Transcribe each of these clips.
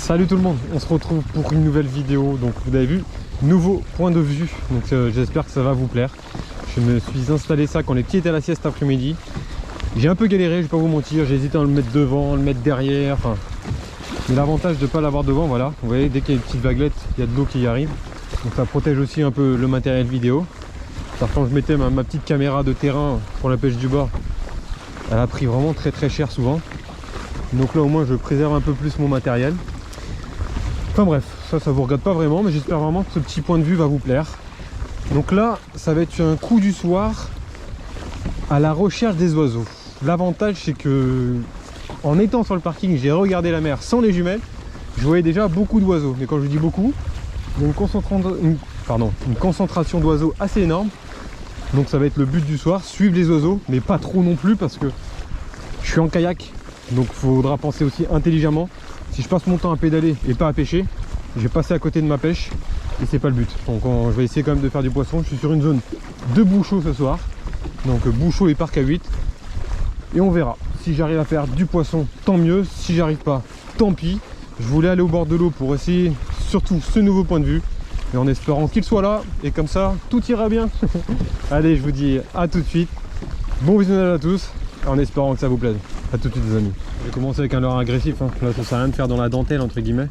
Salut tout le monde, on se retrouve pour une nouvelle vidéo. Donc vous avez vu, nouveau point de vue. Donc j'espère que ça va vous plaire. Je me suis installé ça quand les petits étaient à la sieste après-midi. J'ai un peu galéré, je vais pas vous mentir, j'ai hésité à le mettre devant, à le mettre derrière, enfin. Mais l'avantage de ne pas l'avoir devant, voilà, vous voyez, dès qu'il y a une petite vaguelette, il y a de l'eau qui y arrive. Donc ça protège aussi un peu le matériel vidéo. Alors quand je mettais ma petite caméra de terrain pour la pêche du bord, elle a pris vraiment très cher souvent. Donc là au moins je préserve un peu plus mon matériel. Enfin bref, ça vous regarde pas vraiment, mais j'espère vraiment que ce petit point de vue va vous plaire. Donc là, ça va être un coup du soir à la recherche des oiseaux. L'avantage c'est que en étant sur le parking, j'ai regardé la mer sans les jumelles, je voyais déjà beaucoup d'oiseaux. Mais quand je dis beaucoup, il y a une concentration d'oiseaux assez énorme. Donc ça va être le but du soir, suivre les oiseaux, mais pas trop non plus parce que je suis en kayak. Donc il faudra penser aussi intelligemment. Si je passe mon temps à pédaler et pas à pêcher, je vais passer à côté de ma pêche et c'est pas le but. Donc je vais essayer quand même de faire du poisson. Je suis sur une zone de bouchot ce soir. Donc bouchot et parc à 8. Et on verra. Si j'arrive à faire du poisson, tant mieux. Si j'arrive pas, tant pis. Je voulais aller au bord de l'eau pour essayer surtout ce nouveau point de vue. Et en espérant qu'il soit là. Et comme ça, tout ira bien. Allez, je vous dis à tout de suite. Bon visionnage à tous. En espérant que ça vous plaise. A tout de suite les amis. Je vais commencer avec un leurre agressif, hein. Là ça sert à rien de faire dans la dentelle entre guillemets.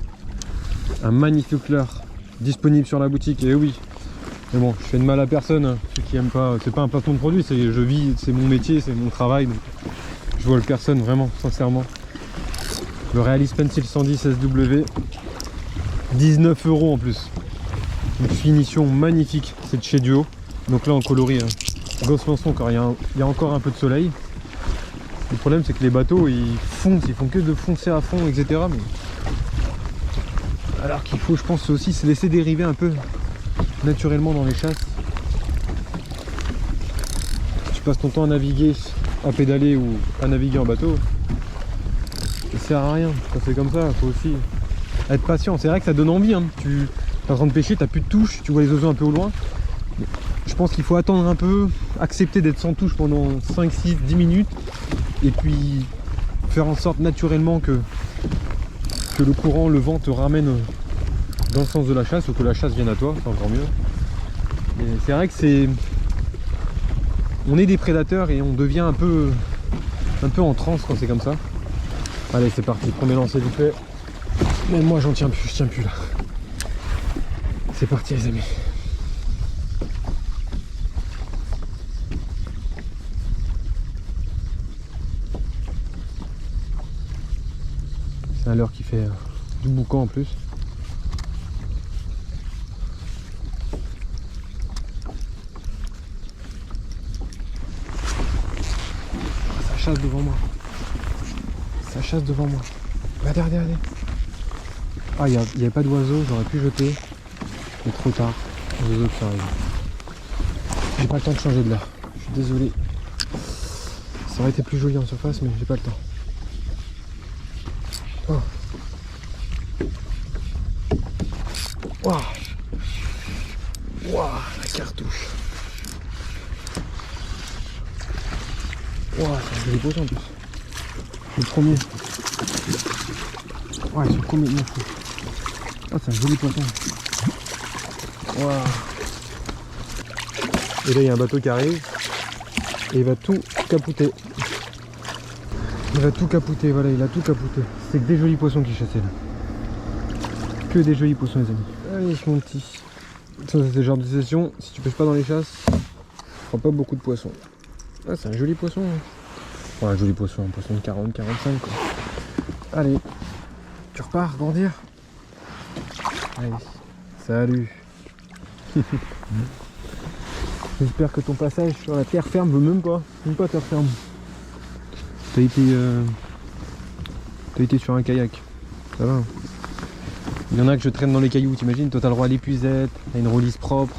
Un magnifique leurre disponible sur la boutique, et oui. Mais bon, je fais de mal à personne, hein. Ceux qui aiment pas, c'est pas un placement de produit, c'est je vis, c'est mon métier, c'est mon travail. Donc je vole personne vraiment, sincèrement. Le Realis Pencil 110 SW, 19 € en plus. Une finition magnifique, c'est de chez Duo. Donc là en coloris, hein. Gosse Lançon, car il y a encore un peu de soleil. Le problème c'est que les bateaux ils foncent, ils font que de foncer à fond, etc. Mais... alors qu'il faut, je pense aussi, se laisser dériver un peu naturellement dans les chasses. Tu passes ton temps à naviguer, à pédaler ou à naviguer en bateau, ça sert à rien, ça fait comme ça, il faut aussi être patient. C'est vrai que ça donne envie, hein. Tu es en train de pêcher, tu n'as plus de touche, tu vois les oiseaux un peu au loin. Je pense qu'il faut attendre un peu, accepter d'être sans touche pendant 5, 6, 10 minutes. Et puis faire en sorte naturellement que le courant, le vent te ramène dans le sens de la chasse, ou que la chasse vienne à toi, c'est encore mieux. Et c'est vrai que c'est... on est des prédateurs et on devient un peu en transe quand c'est comme ça. Allez c'est parti, premier lancer du fait. Même moi j'en tiens plus, je tiens plus là. C'est parti les amis. C'est un leurre qui fait du boucan en plus. Ça chasse devant moi. Ça chasse devant moi. Regardez. Ah, il n'y avait pas d'oiseau, j'aurais pu jeter. Mais trop tard. Les autres ça arrive. J'ai pas le temps de changer de leurre. Je suis désolé. Ça aurait été plus joli en surface, mais j'ai pas le temps. Oh. Waouh. Waouh, la cartouche. Waouh, c'est un joli poisson en plus. Le premier. Ouais, c'est le premier de mon fou. Oh, c'est un joli poisson. Waouh. Et là, il y a un bateau qui arrive. Et il va tout capouter. Il va tout capouter, voilà, il a tout capouté. C'est que des jolis poissons qui chassaient là. Que des jolis poissons les amis. Allez mon petit. Ça c'est le genre de session, si tu pêches pas dans les chasses, tu prends pas beaucoup de poissons. Ah c'est un joli poisson. Hein. Ouais, un joli poisson, un poisson de 40, 45 quoi. Allez, tu repars grandir. Allez, salut. J'espère que ton passage sur la terre ferme veut même pas terre ferme. T'as été sur un kayak, ça va. Il y en a que je traîne dans les cailloux, t'imagines, toi t'as le droit à l'épuisette, t'as une release propre.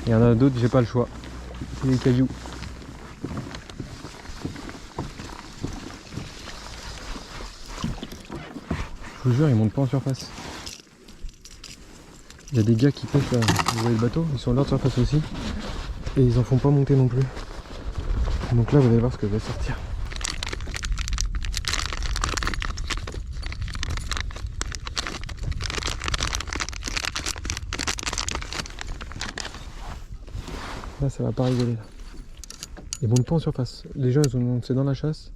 Il y en a d'autres, j'ai pas le choix. C'est les cailloux. Je vous jure, ils montent pas en surface. Il y a des gars qui pêchent là, vous voyez le bateau, ils sont là de surface aussi. Et ils en font pas monter non plus. Donc là vous allez voir ce que je vais sortir. Là, ça va pas rigoler. Là. Ils montent pas en surface. Les gens, ils ont lancé dans la chasse.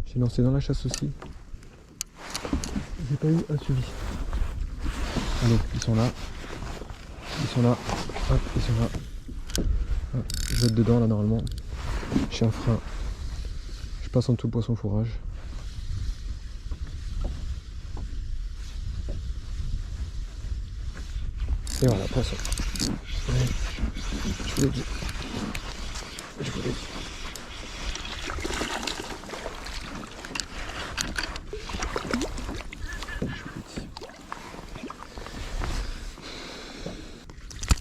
J'ai lancé dans la chasse aussi. J'ai pas eu un suivi. Allez, ils sont là. Ils sont là. Hop, ils sont là. Hop, je vais être dedans là normalement. J'ai un frein. Je passe en dessous le poisson fourrage. Et voilà, poisson. Ouais. Je vous l'ai dit. Je vous l'ai dit.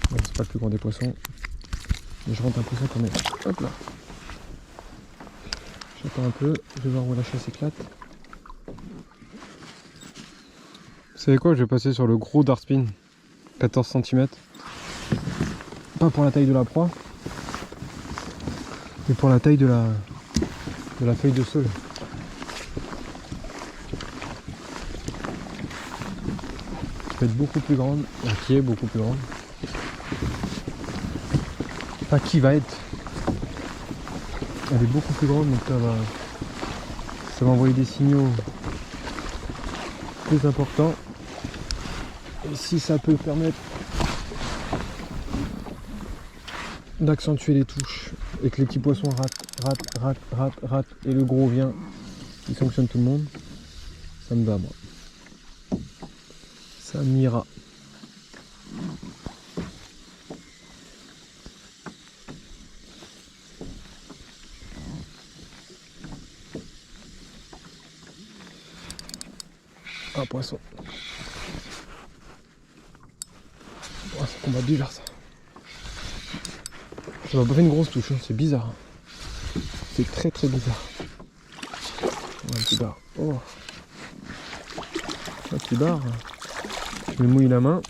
Bon, c'est pas le plus grand des poissons. Mais je rentre un poisson quand même. Hop là. J'attends un peu. Je vais voir où la chasse éclate. Vous savez quoi, je vais passer sur le gros dartspin. 14 cm. Pas pour la taille de la proie, mais pour la taille de la feuille de saule. Qui peut être beaucoup plus grande, qui est beaucoup plus grande. Enfin, qui va être. Elle est beaucoup plus grande, donc ça va envoyer des signaux plus importants. Et si ça peut permettre d'accentuer les touches et que les petits poissons ratent et le gros vient, il fonctionne tout le monde, ça me va moi. Ça m'ira. Un poisson. Oh, ça combat du genre ça. Ça m'a pas fait une grosse touche, hein. C'est bizarre. C'est très très bizarre. Un petit bar. Oh. Un petit bar. Je me mouille la main.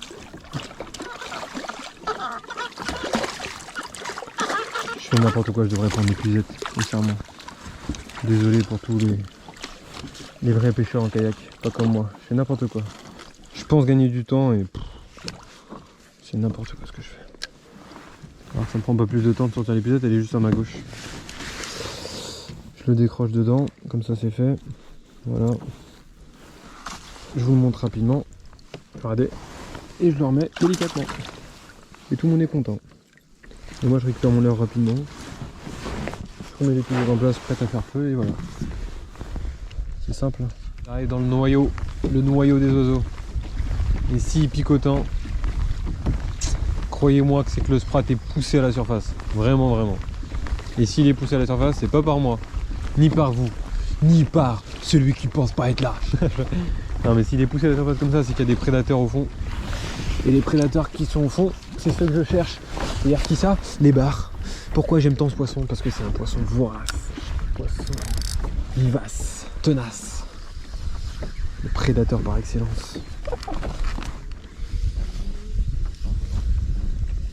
Je fais n'importe quoi, je devrais prendre des puisettes, sincèrement. Désolé pour tous les vrais pêcheurs en kayak, pas comme moi. Je fais n'importe quoi. Je pense gagner du temps et c'est n'importe quoi ce que je fais. Alors ça me prend pas plus de temps de sortir l'épisode, elle est juste à ma gauche. Je le décroche dedans, comme ça c'est fait. Voilà. Je vous le montre rapidement. Regardez. Et je le remets délicatement. Et tout le monde est content. Et moi je récupère mon leurre rapidement. Je remets les pieds en place, prêtes à faire feu et voilà. C'est simple. J'arrive dans le noyau des oiseaux. Et si picotant, croyez-moi que c'est que le sprat est poussé à la surface. Vraiment, vraiment. Et s'il est poussé à la surface, c'est pas par moi, ni par vous, ni par celui qui pense pas être là. Non mais s'il est poussé à la surface comme ça, c'est qu'il y a des prédateurs au fond. Et les prédateurs qui sont au fond, c'est ceux que je cherche. C'est-à-dire qui ça? Les bars. Pourquoi j'aime tant ce poisson? Parce que c'est un poisson vorace. Poisson vivace, tenace. Le prédateur par excellence.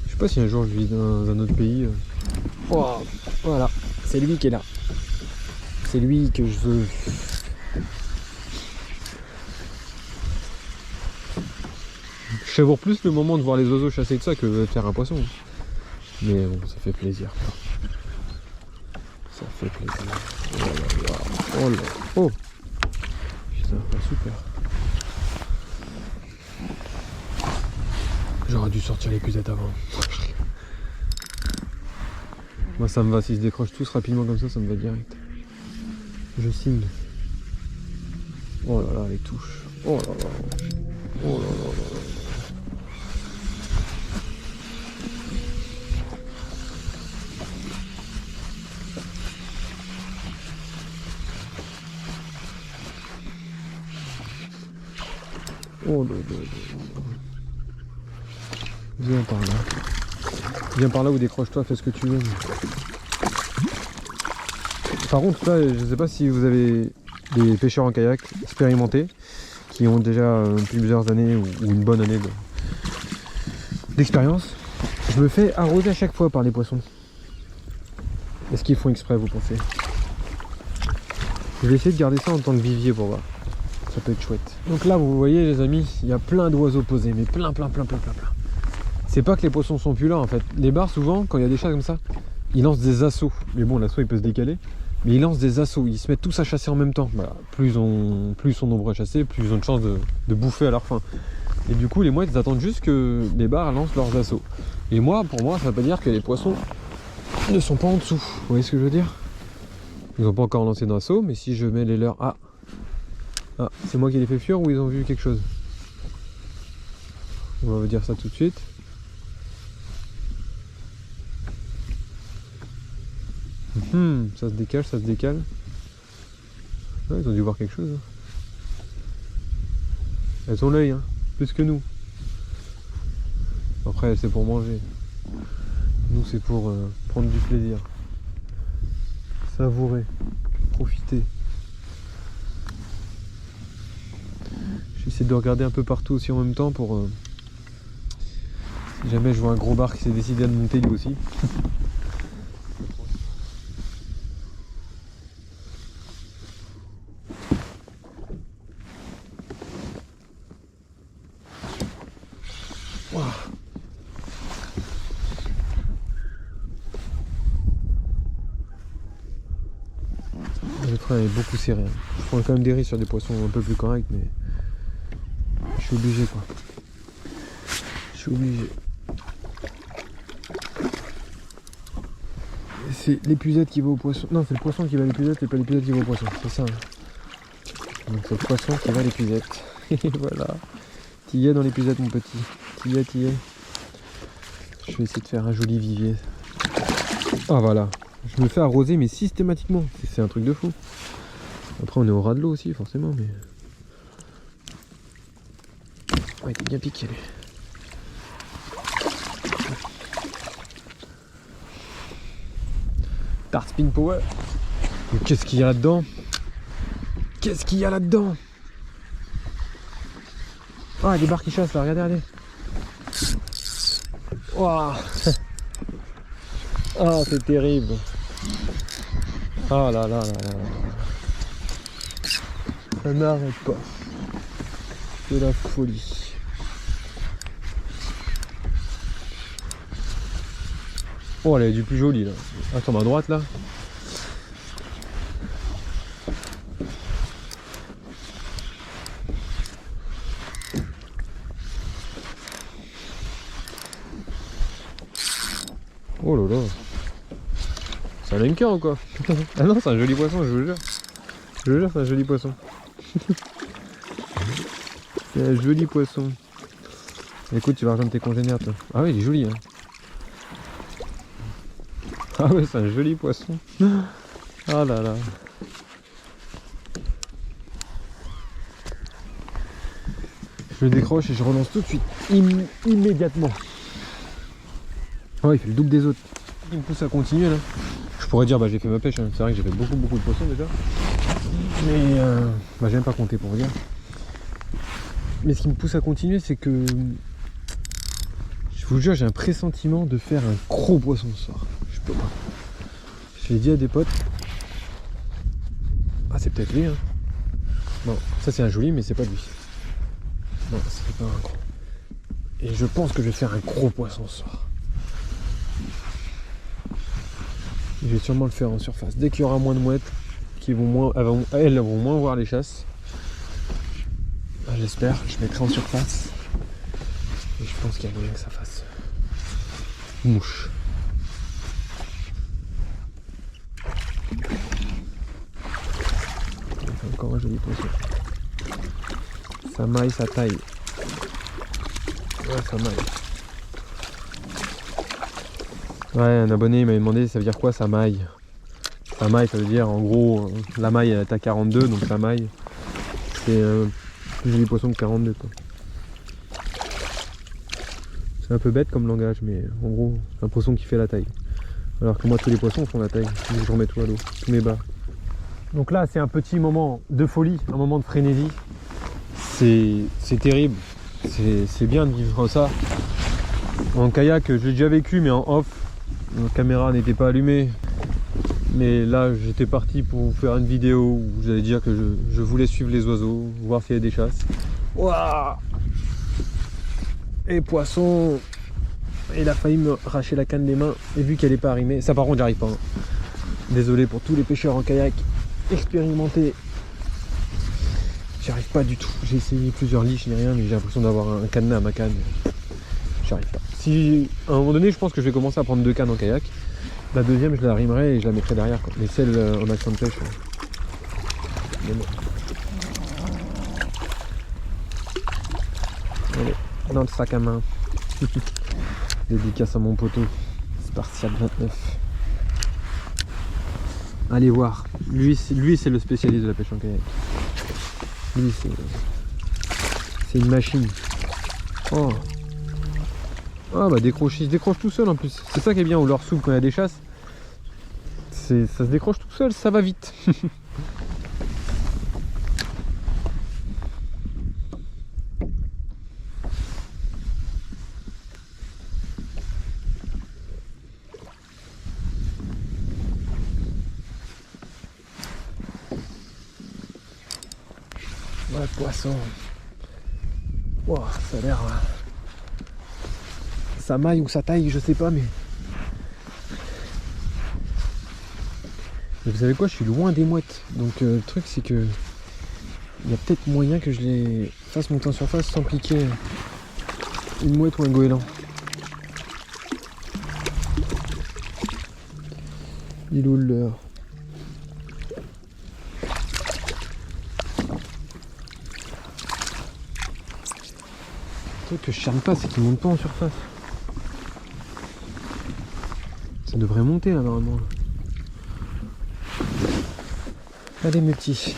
Je sais pas si un jour je vis dans un autre pays. Oh, voilà, c'est lui qui est là. C'est lui que je veux. Je savoure plus le moment de voir les oiseaux chasser que ça que de faire un poisson. Mais bon, ça fait plaisir. Ça fait plaisir. Oh là là. Oh là. Oh. Putain, super. J'aurais dû sortir les cuisettes avant. Moi ça me va, s'ils se décrochent tous rapidement comme ça me va direct. Je signe. Oh là là, les touches. Oh là là. Oh là là là. Oh là là. Viens par là. Viens par là ou décroche-toi, fais ce que tu veux. Par contre, là, je ne sais pas si vous avez des pêcheurs en kayak expérimentés qui ont déjà plusieurs années ou une bonne année d'expérience. Je me fais arroser à chaque fois par les poissons. Est-ce qu'ils font exprès, vous pensez? Je vais essayer de garder ça en tant que vivier pour voir. Ça peut être chouette. Donc là, vous voyez les amis, il y a plein d'oiseaux posés, mais plein. c'est pas que les poissons sont plus là en fait. Les bars souvent quand il y a des chasses comme ça, ils lancent des assauts. Mais bon, l'assaut il peut se décaler. Mais ils lancent des assauts, ils se mettent tous à chasser en même temps. Voilà. Plus ils sont nombreux à chasser, plus ils ont de chances de bouffer à leur faim. Et du coup les mouettes ils attendent juste que les bars lancent leurs assauts. Et moi, pour moi, ça veut pas dire que les poissons ne sont pas en dessous. Vous voyez ce que je veux dire? Ils n'ont pas encore lancé d'assaut, mais si je mets les leurs... Ah, c'est moi qui les fais fuir ou ils ont vu quelque chose? On va vous dire ça tout de suite. Ça se décale, ça se décale. Ouais, ils ont dû voir quelque chose. Elles ont l'œil, hein, plus que nous. Après, c'est pour manger. Nous, c'est pour prendre du plaisir. Savourer. Profiter. J'essaie de regarder un peu partout aussi en même temps pour... si jamais je vois un gros bar qui s'est décidé à monter lui aussi. Le frein est beaucoup serré. Je prends quand même des risques sur des poissons un peu plus corrects, mais je suis obligé quoi. Je suis obligé. C'est l'épuisette qui va au poisson. Non, c'est le poisson qui va à l'épuisette et pas l'épuisette qui va au poisson. C'est ça. Donc c'est le poisson qui va à l'épuisette. Et voilà. T'y es dans l'épuisette mon petit. T'y es. Je vais essayer de faire un joli vivier. Ah voilà. Je me fais arroser mais systématiquement. C'est un truc de fou. Après on est au ras de l'eau aussi forcément mais... Ouais, il est bien piqué lui. Dart Spin Power. Mais qu'est-ce qu'il y a là-dedans? Qu'est-ce qu'il y a là-dedans? Ah, des barres qui chassent là, regardez. Waouh. Ah, c'est terrible. Ah là là là là. Ça n'arrête pas. C'est la folie. Oh, elle est du plus joli là. Attends, à droite là. Oh là là. C'est un linker ou quoi? Ah non, c'est un joli poisson, je vous jure. Je vous jure, c'est un joli poisson. C'est un joli poisson. Écoute, tu vas rejoindre tes congénères toi. Ah oui, il est joli hein. Ah ouais, c'est un joli poisson. Ah là là. Je le décroche et je relance tout de suite. Immédiatement. Ah ouais, il fait le double des autres. Il me pousse à continuer là. Je pourrais dire bah j'ai fait ma pêche, hein. C'est vrai que j'ai fait beaucoup de poissons déjà. Mais bah j'aime pas compter pour vous dire. Mais ce qui me pousse à continuer c'est que je vous jure j'ai un pressentiment de faire un gros poisson ce soir. Je peux pas. Je l'ai dit à des potes. Ah c'est peut-être lui hein. Non, ça c'est un joli mais c'est pas lui. Non, c'est pas un gros. Et je pense que je vais faire un gros poisson ce soir. Je vais sûrement le faire en surface. Dès qu'il y aura moins de mouettes, qui vont moins, elles vont moins voir les chasses. J'espère, je mettrai en surface. Et je pense qu'il y a moyen que ça fasse mouche. Encore un joli poisson. Ça maille, ça taille. Ouais, ça maille. Ouais, un abonné m'avait demandé ça veut dire quoi ça maille. Ça maille, ça veut dire en gros la maille elle est à 42 donc ça maille. C'est plus joli poisson que 42 quoi. C'est un peu bête comme langage mais en gros c'est un poisson qui fait la taille. Alors que moi tous les poissons font la taille. Je remets tout à l'eau, tous mes bas. Donc là c'est un petit moment de folie, un moment de frénésie. C'est terrible. C'est bien de vivre ça. En kayak je l'ai déjà vécu mais en off. La caméra n'était pas allumée, mais là j'étais parti pour vous faire une vidéo où j'allais dire que je voulais suivre les oiseaux, voir s'il y a des chasses. Ouah, et poissons, il a failli me arracher la canne des mains. Et vu qu'elle n'est pas arrimée, ça par contre, j'arrive pas. Hein. Désolé pour tous les pêcheurs en kayak expérimentés. J'y arrive pas du tout. J'ai essayé plusieurs liches, ni rien, mais j'ai l'impression d'avoir un cadenas à ma canne. J'y arrive pas. Si à un moment donné, je pense que je vais commencer à prendre 2 cannes en kayak. La deuxième, je la rimerai et je la mettrai derrière. Quoi. Mais celle en action de pêche. Mais bon. Allez, dans le sac à main. Dédicace à mon poteau. Spartiate 29. Allez voir. Lui c'est le spécialiste de la pêche en kayak. Lui, c'est une machine. Oh. Ah bah décroche, il se décroche tout seul en plus. C'est ça qui est bien au leurre souple quand il y a des chasses. Ça se décroche tout seul, ça va vite. Voilà le poisson. Wow, ça a l'air... Ça maille ou ça taille, je sais pas, mais... vous savez quoi, je suis loin des mouettes. Donc le truc c'est que... il y a peut-être moyen que je les fasse monter en surface sans piquer une mouette ou un goéland. Il est où le leurre? Le truc que je charme pas, c'est qu'il monte pas en surface. Ça devrait monter là normalement. Allez mes petits.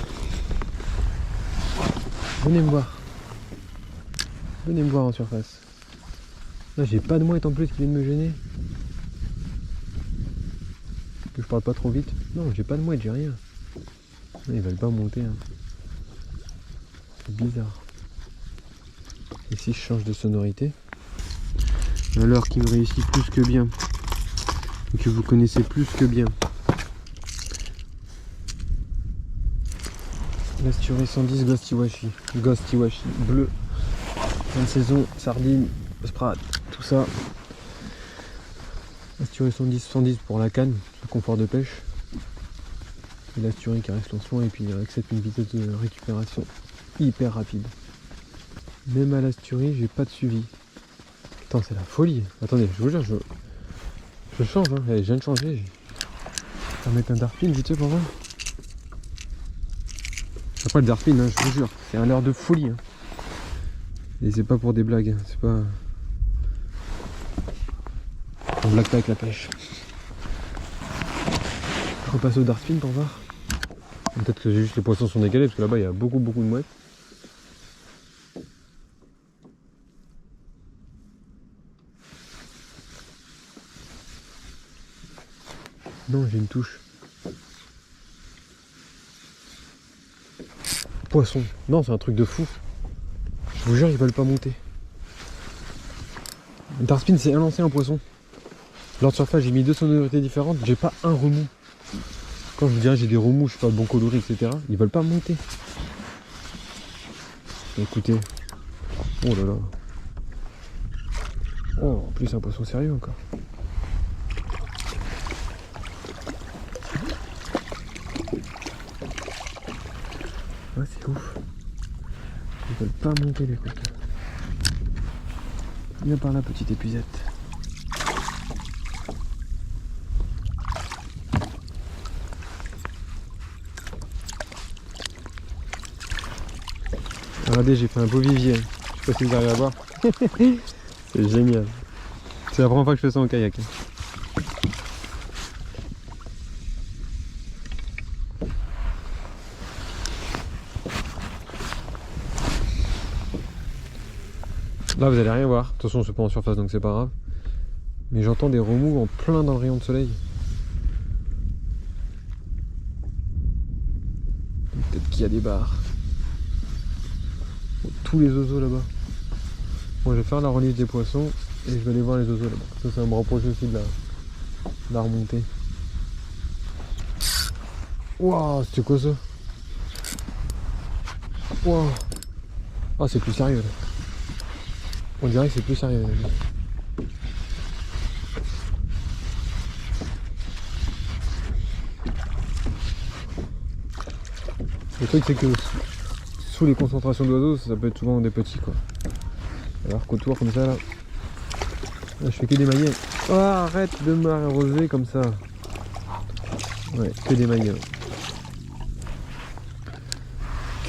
Venez me voir. Venez me voir en surface. Là j'ai pas de mouette en plus qui vient de me gêner. Que je parle pas trop vite. Non j'ai pas de mouette, j'ai rien. Là, ils veulent pas monter. Hein. C'est bizarre. Et si je change de sonorité, un leurre qui me réussit plus que bien, et que vous connaissez plus que bien. L'Asturie 110 Ghostiwashi, bleu, fin de saison, sardine, sprat, tout ça. L'Asturie 110 pour la canne, le confort de pêche. Et l'Asturie qui reste lancement et puis il accepte une vitesse de récupération hyper rapide. Même à l'Asturie, j'ai pas de suivi. Attends, c'est la folie. Attendez, je vous jure, je change, hein. Allez, je viens de changer. Je vais mettre un darpin vite fait pour voir. C'est pas le darpin, hein, je vous jure. C'est un leurre de folie. Hein. Et c'est pas pour des blagues. Hein. C'est pas... on blague pas avec la pêche. Je repasse au darpin pour voir. Peut-être que juste les poissons sont décalés parce que là-bas il y a beaucoup de mouettes. Non, j'ai une touche. Poisson. Non, c'est un truc de fou. Je vous jure, ils veulent pas monter. Le darspin, c'est un lancer, un poisson. Lors de surface, j'ai mis 2 sonorités différentes. J'ai pas un remous. Quand je vous dirais j'ai des remous, je sais pas, bon coloris, etc. Ils veulent pas monter. Écoutez. Oh là là. Oh, en plus, un poisson sérieux encore. Ouais, c'est ouf. Ils veulent pas monter les côtes. Viens par là, petite épuisette. Regardez, j'ai fait un beau vivier. Je sais pas si vous arrivez à voir. C'est génial. C'est la première fois que je fais ça en kayak. Là vous allez rien voir, de toute façon c'est pas en surface donc c'est pas grave. Mais j'entends des remous en plein dans le rayon de soleil. Peut-être qu'il y a des barres. Oh, tous les oiseaux là-bas. Bon, je vais faire la remise des poissons et je vais aller voir les oiseaux là-bas. Ça va me rapprocher aussi de la remontée. Waouh, c'était quoi ça? Waouh. Ah, c'est plus sérieux là. On dirait que c'est plus sérieux. Le truc c'est que sous les concentrations d'oiseaux, ça peut être souvent des petits quoi. Alors qu'autour comme ça là, je fais que des maillets. Oh, arrête de m'arroser comme ça. Ouais, que des maillets.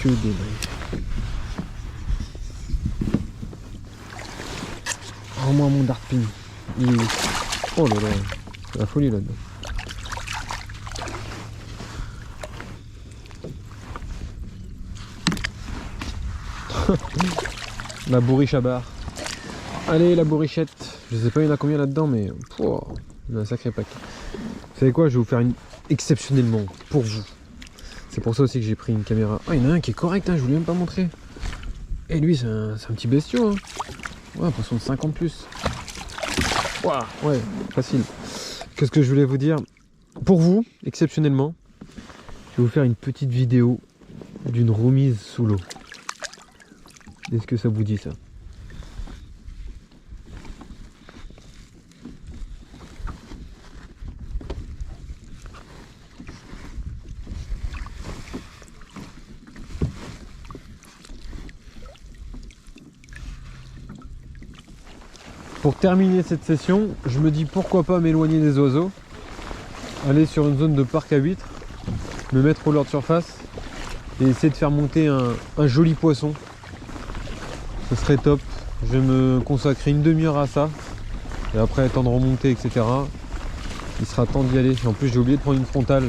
Que des maillets. Rends-moi mon dartpin. Il est où? Oh là là, c'est la folie là-dedans. La bourriche à barre. Allez la bourrichette. Je sais pas il y en a combien là-dedans mais pouah, il y en a un sacré pack. Vous savez quoi, je vais vous faire une exceptionnellement pour vous. C'est pour ça aussi que j'ai pris une caméra. Ah il y en a un qui est correct hein, je voulais même pas montrer. Et lui c'est un petit bestiau hein. Ouais un poisson de 50 plus. Ouah, ouais facile. Qu'est-ce que je voulais vous dire? Pour vous, exceptionnellement, je vais vous faire une petite vidéo d'une remise sous l'eau. Est-ce que ça vous dit ça? Pour terminer cette session, je me dis pourquoi pas m'éloigner des oiseaux, aller sur une zone de parc à huîtres, me mettre au leurre de surface et essayer de faire monter un joli poisson. Ce serait top. Je vais me consacrer une demi-heure à ça. Et après, temps de remonter, etc. Il sera temps d'y aller. En plus, j'ai oublié de prendre une frontale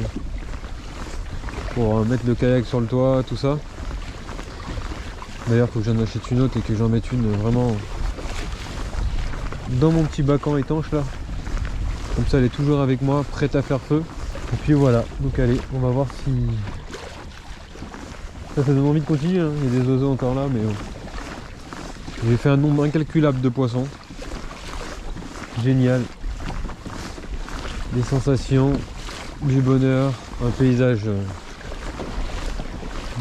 pour mettre le kayak sur le toit, tout ça. D'ailleurs, il faut que j'en achète une autre et que j'en mette une vraiment dans mon petit bacan étanche là. Comme ça, elle est toujours avec moi, prête à faire feu. Et puis voilà. Donc allez, on va voir si ça donne envie de continuer. Hein. Il y a des oiseaux encore là, mais bon. J'ai fait un nombre incalculable de poissons. Génial. Des sensations, du bonheur, un paysage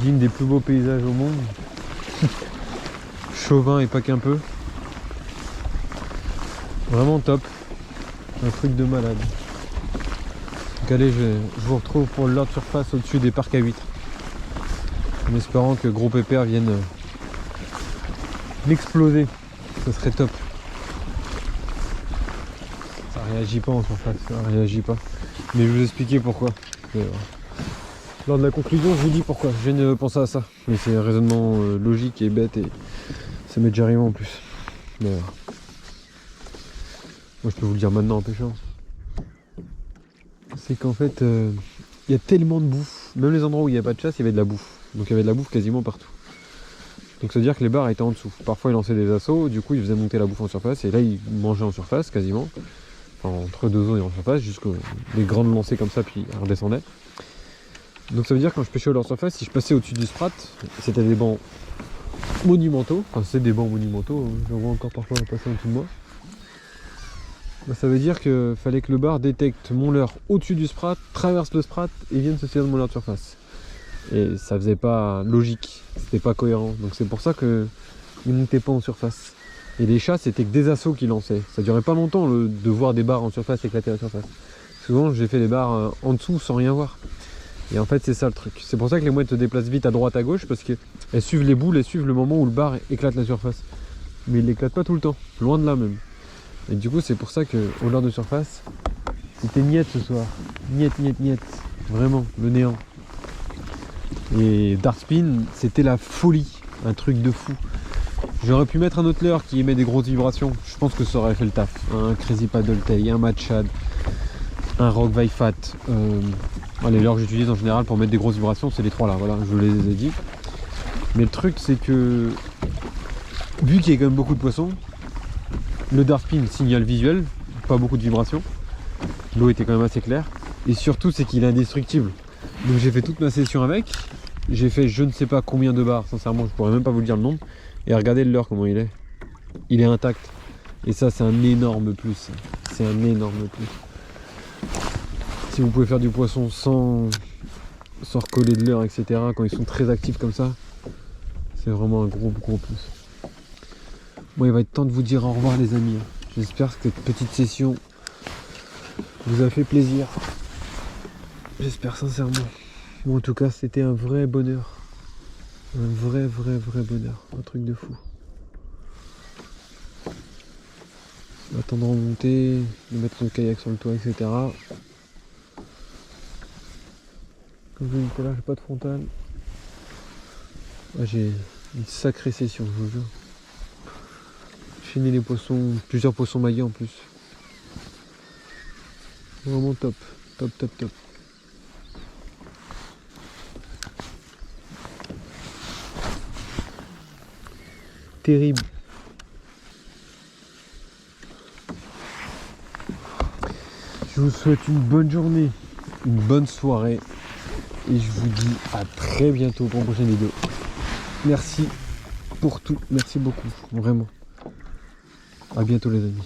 digne des plus beaux paysages au monde. Chauvin et pas qu'un peu. Vraiment top. Un truc de malade. Donc allez, je vous retrouve pour le leurre de surface au-dessus des parcs à huîtres. En espérant que Gros Pépère vienne m'exploser. Ce serait top. Ça réagit pas en surface, ça réagit pas. Mais je vais vous expliquer pourquoi. Lors de la conclusion, je vous dis pourquoi. Je viens de penser à ça. Mais c'est un raisonnement logique et bête et ça m'est déjà arrivé en plus. Mais, moi je peux vous le dire maintenant en pêchant. C'est qu'en fait, il y a tellement de bouffe. Même les endroits où il n'y a pas de chasse, il y avait de la bouffe. Donc il y avait de la bouffe quasiment partout. Donc ça veut dire que les bars étaient en dessous. Parfois ils lançaient des assauts, du coup ils faisaient monter la bouffe en surface et là ils mangeaient en surface quasiment. Enfin entre deux zones et en surface, jusqu'aux des grandes lancées comme ça puis ils redescendaient. Donc ça veut dire que quand je pêchais au leur surface, si je passais au-dessus du sprat, c'était des bancs monumentaux. Enfin c'est des bancs monumentaux, j'en vois encore parfois passer en dessous de moi. Bah, ça veut dire qu'il fallait que le bar détecte mon leurre au-dessus du sprat, traverse le sprat et vienne se servir de mon leurre de surface. Et ça faisait pas logique, c'était pas cohérent. Donc c'est pour ça qu'ils montaient pas en surface. Et les chats c'était que des assauts qui lançaient. Ça durait pas longtemps de voir des barres en surface éclater à la surface. Souvent j'ai fait des barres en dessous sans rien voir. Et en fait c'est ça le truc. C'est pour ça que les mouettes se déplacent vite à droite à gauche parce qu'elles suivent les boules, elles suivent le moment où le bar éclate la surface. Mais il l'éclate pas tout le temps, loin de là même. Et du coup c'est pour ça qu'au leurre de surface, c'était niette ce soir. Niette, niette, niette. Vraiment, le néant. Et Dartspin, c'était la folie, un truc de fou. J'aurais pu mettre un autre leurre qui émet des grosses vibrations, je pense que ça aurait fait le taf. Un Crazy Paddle Tail, un Matchad, un Rock Vaifat. Les leurres que j'utilise en général pour mettre des grosses vibrations, c'est les trois là, voilà, je vous les ai dit. Mais le truc c'est que, vu qu'il y a quand même beaucoup de poissons, le Dartspin signal visuel, pas beaucoup de vibrations. L'eau était quand même assez claire. Et surtout c'est qu'il est indestructible. Donc j'ai fait toute ma session avec. J'ai fait je ne sais pas combien de barres, sincèrement je pourrais même pas vous le dire le nombre. Et regardez le leurre comment il est. Il est intact. Et ça c'est un énorme plus. C'est un énorme plus. Si vous pouvez faire du poisson sans recoller de leurre, etc. quand ils sont très actifs comme ça, c'est vraiment un gros plus. Bon il va être temps de vous dire au revoir les amis. J'espère que cette petite session vous a fait plaisir. J'espère sincèrement. Bon, en tout cas, c'était un vrai bonheur. Un vrai bonheur, un truc de fou. Attendre de remonter, de mettre le kayak sur le toit, etc. Comme je l'ai dit tout à l'heure, j'ai pas de frontale. Ah, j'ai une sacrée session, je vous jure. Fini les poissons, plusieurs poissons maillés en plus. Vraiment top, top. Terrible. Je vous souhaite une bonne journée, une bonne soirée et je vous dis à très bientôt pour une prochaine vidéo. Merci pour tout, merci beaucoup, vraiment. À bientôt les amis.